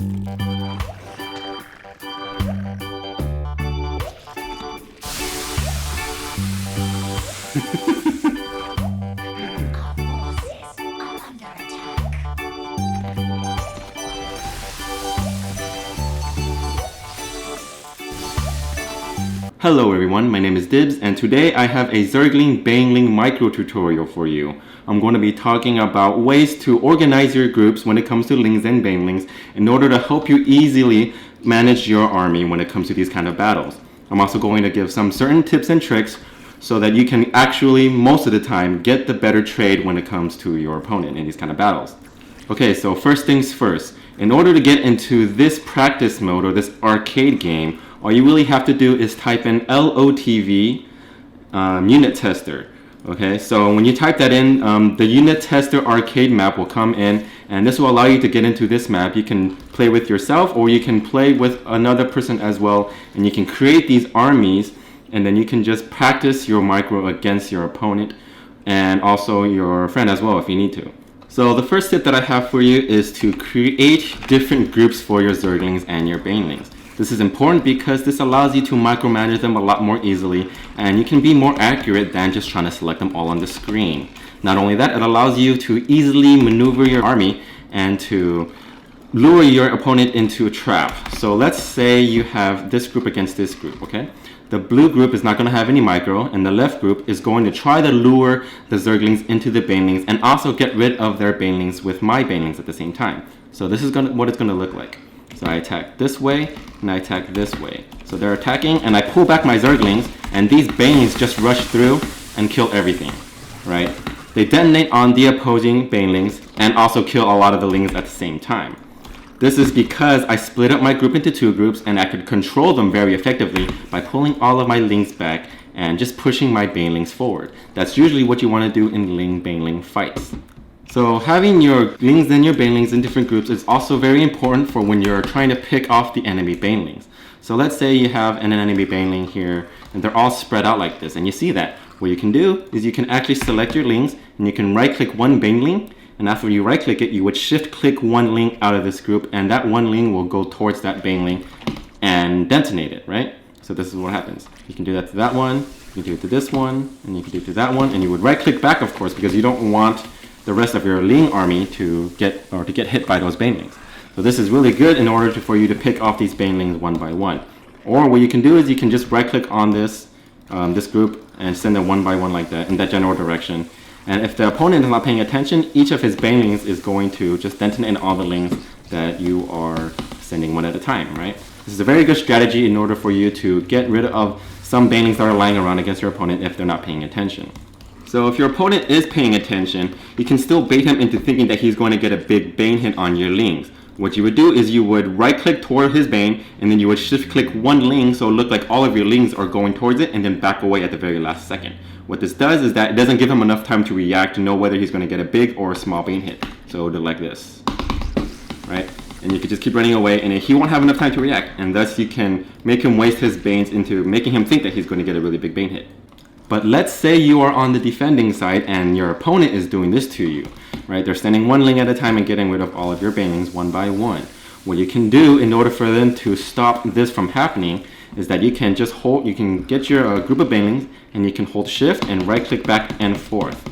Hello everyone, my name is Dibz, and today I have a Zergling Baneling micro tutorial for you. I'm going to be talking about ways to organize your groups when it comes to Lings and Banelings in order to help you easily manage your army when it comes to these kind of battles. I'm also going to give some certain tips and tricks so that you can actually, most of the time, get the better trade when it comes to your opponent in these kind of battles. Okay, so first things first. In order to get into this practice mode or this arcade game, all you really have to do is type in LOTV unit tester. Okay, so when you type that in, the unit tester arcade map will come in, and this will allow you to get into this map. You can play with yourself or you can play with another person as well, and you can create these armies, and then you can just practice your micro against your opponent and also your friend as well if you need to. So the first tip that I have for you is to create different groups for your Zerglings and your Banelings. This is important because this allows you to micromanage them a lot more easily, and you can be more accurate than just trying to select them all on the screen. Not only that, it allows you to easily maneuver your army and to lure your opponent into a trap. So let's say you have this group against this group, okay? The blue group is not going to have any micro, and the left group is going to try to lure the Zerglings into the Banelings and also get rid of their Banelings with my Banelings at the same time. So this is what it's going to look like. So I attack this way, and I attack this way. So they're attacking, and I pull back my Zerglings, and these Banelings just rush through and kill everything, right? They detonate on the opposing Banelings and also kill a lot of the Lings at the same time. This is because I split up my group into two groups, and I could control them very effectively by pulling all of my Lings back and just pushing my Banelings forward. That's usually what you want to do in Ling-Baneling fights. So having your Lings and your Banelings in different groups is also very important for when you're trying to pick off the enemy Banelings. So let's say you have an enemy Baneling here, and they're all spread out like this, and you see that. What you can do is you can actually select your Lings, and you can right-click one Baneling, and after you right-click it, you would shift-click one Ling out of this group, and that one Ling will go towards that Baneling and detonate it, right? So this is what happens. You can do that to that one, you can do it to this one, and you can do it to that one, and you would right-click back, of course, because you don't want the rest of your Ling army to get hit by those Banelings. So this is really good in order for you to pick off these Banelings one by one. Or what you can do is you can just right-click on this group and send them one by one like that in that general direction. And if the opponent is not paying attention, each of his Banelings is going to just detonate all the Lings that you are sending one at a time, right? This is a very good strategy in order for you to get rid of some Banelings that are lying around against your opponent if they're not paying attention. So if your opponent is paying attention, you can still bait him into thinking that he's going to get a big Bane hit on your Lings. What you would do is you would right-click toward his Bane, and then you would shift-click one Ling so it looked like all of your Lings are going towards it, and then back away at the very last second. What this does is that it doesn't give him enough time to react to know whether he's going to get a big or a small Bane hit. So it'll do like this, right? And you can just keep running away, and he won't have enough time to react, and thus you can make him waste his Banes into making him think that he's going to get a really big Bane hit. But let's say you are on the defending side and your opponent is doing this to you, right? They're sending one Ling at a time and getting rid of all of your Banelings one by one. What you can do in order for them to stop this from happening is that you can just hold, you can get your group of Banelings and you can hold shift and right click back and forth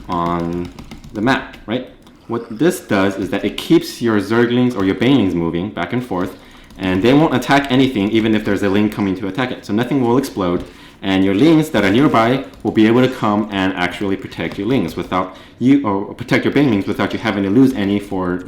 on the map, right? What this does is that it keeps your Zerglings or your Banelings moving back and forth, and they won't attack anything even if there's a Ling coming to attack it. So nothing will explode. And your Lings that are nearby will be able to come and actually protect your Lings without you, or protect your Banelings without you having to lose any for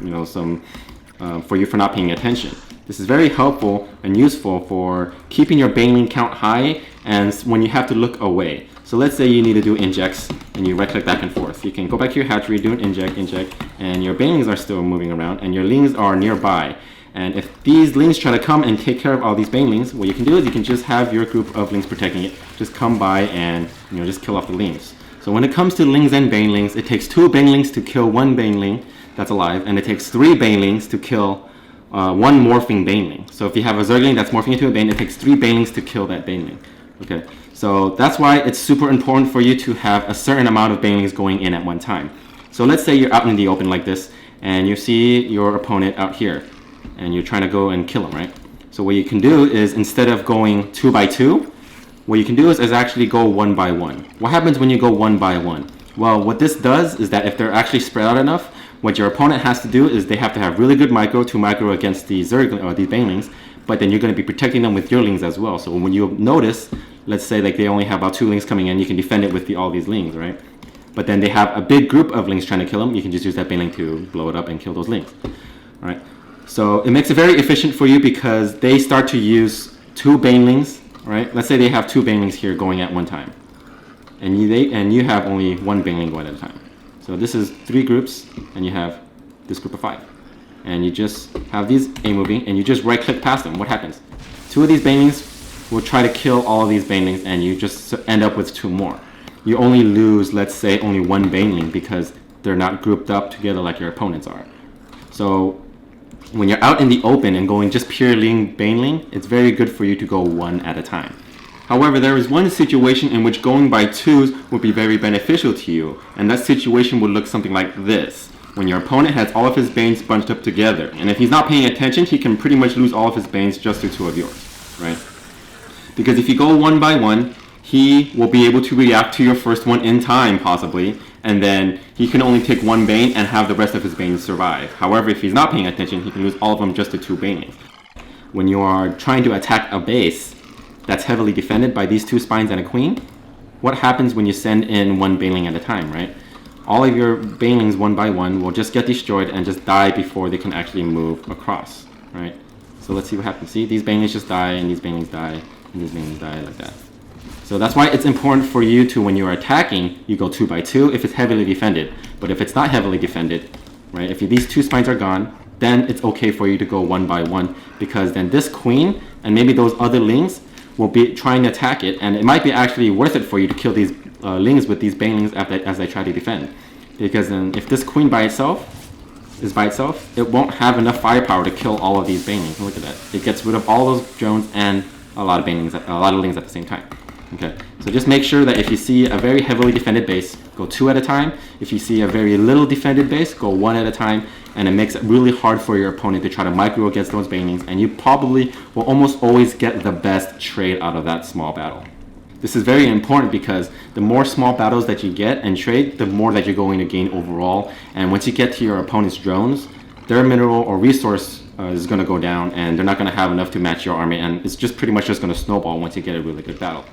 for you for not paying attention. This is very helpful and useful for keeping your Baneling count high and when you have to look away. So let's say you need to do injects and you right click back and forth. You can go back to your hatchery, do an inject, and your Banelings are still moving around and your Lings are nearby. And if these Lings try to come and take care of all these Banelings, what you can do is you can just have your group of Lings protecting it just come by and just kill off the Lings. So when it comes to Lings and Banelings, it takes 2 Banelings to kill 1 Baneling that's alive, and it takes 3 Banelings to kill 1 morphing Baneling. So if you have a Zergling that's morphing into a Bane, it takes 3 Banelings to kill that Baneling. Okay, so that's why it's super important for you to have a certain amount of Banelings going in at one time. So let's say you're out in the open like this, and you see your opponent out here. and you're trying to go and kill them, right? So what you can do is, instead of going 2 by 2, what you can do is actually go 1 by 1. What happens when you go 1 by 1? Well, what this does is that if they're actually spread out enough, what your opponent has to do is they have to have really good micro to micro against the Zergling or the Banelings, but then you're going to be protecting them with your Lings as well. So when you notice, let's say like they only have about 2 Lings coming in, you can defend it with all these Lings, right? But then they have a big group of Lings trying to kill them, you can just use that Baneling to blow it up and kill those Lings, right? So it makes it very efficient for you because they start to use 2 Banelings, right? Let's say they have 2 Banelings here going at one time, and you have only 1 Baneling going at a time. So this is 3 groups, and you have this group of 5. And you just have these A moving, and you just right click past them. What happens? 2 of these Banelings will try to kill all of these Banelings, and you just end up with 2 more. You only lose, let's say, only 1 Baneling because they're not grouped up together like your opponents are. So when you're out in the open and going just pure Ling Baneling, it's very good for you to go 1 at a time. However, there is one situation in which going by 2s would be very beneficial to you, and that situation would look something like this. When your opponent has all of his Banes bunched up together, and if he's not paying attention, he can pretty much lose all of his Banes just through 2 of yours, right? Because if you go 1 by 1, he will be able to react to your first one in time, possibly, and then he can only take 1 Bane and have the rest of his Banes survive. However, if he's not paying attention, he can lose all of them just to 2 Banelings. When you are trying to attack a base that's heavily defended by these 2 spines and a queen, what happens when you send in 1 Baneling at a time, right? All of your Banelings 1 by 1 will just get destroyed and just die before they can actually move across, right? So let's see what happens. See, these Banelings just die, and these Banelings die, and these Banelings die like that. So that's why it's important for you to, when you're attacking, you go 2 by 2 if it's heavily defended. But if it's not heavily defended, right, if these 2 spines are gone, then it's okay for you to go 1 by 1, because then this queen and maybe those other Lings will be trying to attack it, and it might be actually worth it for you to kill these Lings with these Banelings as they try to defend. Because then if this queen by itself, it won't have enough firepower to kill all of these Banelings. Look at that. It gets rid of all those drones and a lot of Banelings, a lot of Lings at the same time. Okay, so just make sure that if you see a very heavily defended base, go 2 at a time. If you see a very little defended base, go 1 at a time. And it makes it really hard for your opponent to try to micro against those Banelings, and you probably will almost always get the best trade out of that small battle. This is very important because the more small battles that you get and trade, the more that you're going to gain overall. And once you get to your opponent's drones, their mineral or resource is going to go down, and they're not going to have enough to match your army, and it's just pretty much just going to snowball once you get a really good battle.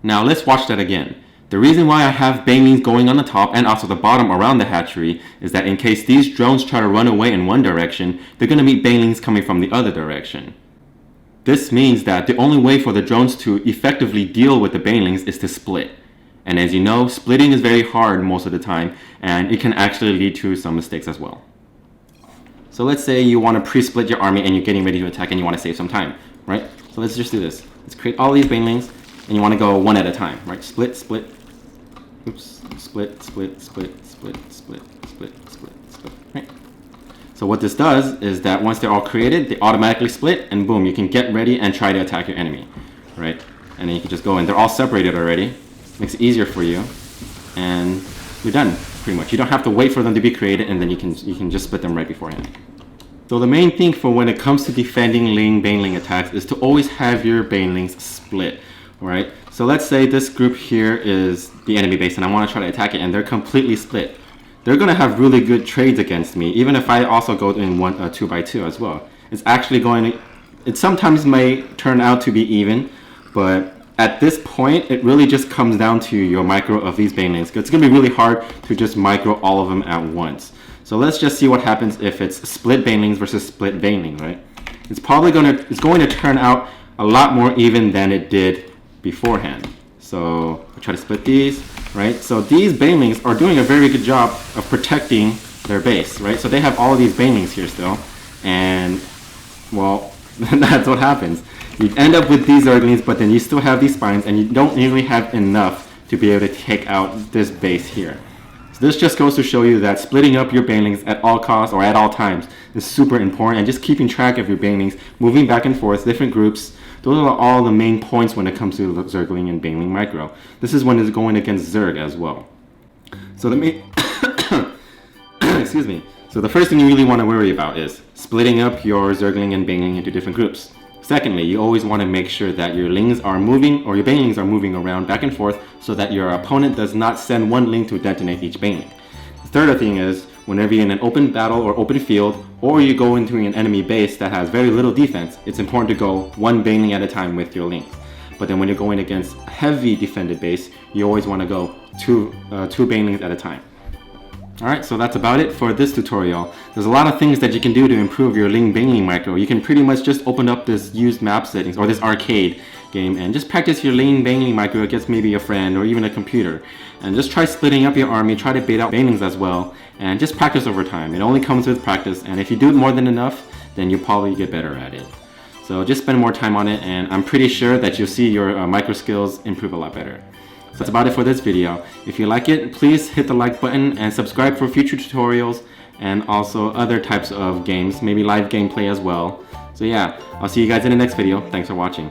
Now let's watch that again. The reason why I have Banelings going on the top and also the bottom around the hatchery is that in case these drones try to run away in one direction, they're going to meet Banelings coming from the other direction. This means that the only way for the drones to effectively deal with the Banelings is to split. And as you know, splitting is very hard most of the time, and it can actually lead to some mistakes as well. So let's say you want to pre-split your army and you're getting ready to attack and you want to save some time, right? So let's just do this. Let's create all these Banelings, and you want to go 1 at a time, right? Split, split. Oops, split, split, split, split, split, split, split, split, right? So what this does is that once they're all created, they automatically split, and boom, you can get ready and try to attack your enemy, right? And then you can just go in. They're all separated already. Makes it easier for you, and you're done, pretty much. You don't have to wait for them to be created, and then you can just split them right beforehand. So the main thing for when it comes to defending Ling Baneling attacks is to always have your Banelings split, right? So let's say this group here is the enemy base and I want to try to attack it, and they're completely split. They're going to have really good trades against me, even if I also go in 2 by 2 as well. It's actually going to, it sometimes may turn out to be even, but at this point, it really just comes down to your micro of these Banelings. It's going to be really hard to just micro all of them at once. So let's just see what happens if it's split Banelings versus split Baneling, right? It's going to turn out a lot more even than it did beforehand. So I'll try to split these, right? So these Banelings are doing a very good job of protecting their base, right? So they have all of these Banelings here still, and well, that's what happens. You end up with these Zerglings, but then you still have these spines, and you don't really have enough to be able to take out this base here. So this just goes to show you that splitting up your Banelings at all costs or at all times is super important, and just keeping track of your Banelings, moving back and forth, different groups. Those are all the main points when it comes to Zergling and Baneling micro. This is when it's going against Zerg as well. So the main excuse me. So the first thing you really want to worry about is splitting up your Zergling and Baneling into different groups. Secondly, you always want to make sure that your Lings are moving, or your Banelings are moving around back and forth, so that your opponent does not send one Ling to detonate each Baneling. The third thing is, whenever you're in an open battle or open field, or you go into an enemy base that has very little defense, it's important to go one Baneling at a time with your Lings. But then when you're going against a heavy defended base, you always want to go two Banelings at a time. Alright, so that's about it for this tutorial. There's a lot of things that you can do to improve your Ling Baneling micro. You can pretty much just open up this used map settings or this arcade game and just practice your Ling Baneling micro against maybe a friend or even a computer. And just try splitting up your army, try to bait out Banelings as well, and just practice over time. It only comes with practice, and if you do it more than enough, then you'll probably get better at it. So just spend more time on it, and I'm pretty sure that you'll see your micro skills improve a lot better. So that's about it for this video. If you like it, please hit the like button and subscribe for future tutorials and also other types of games, maybe live gameplay as well. So yeah, I'll see you guys in the next video. Thanks for watching.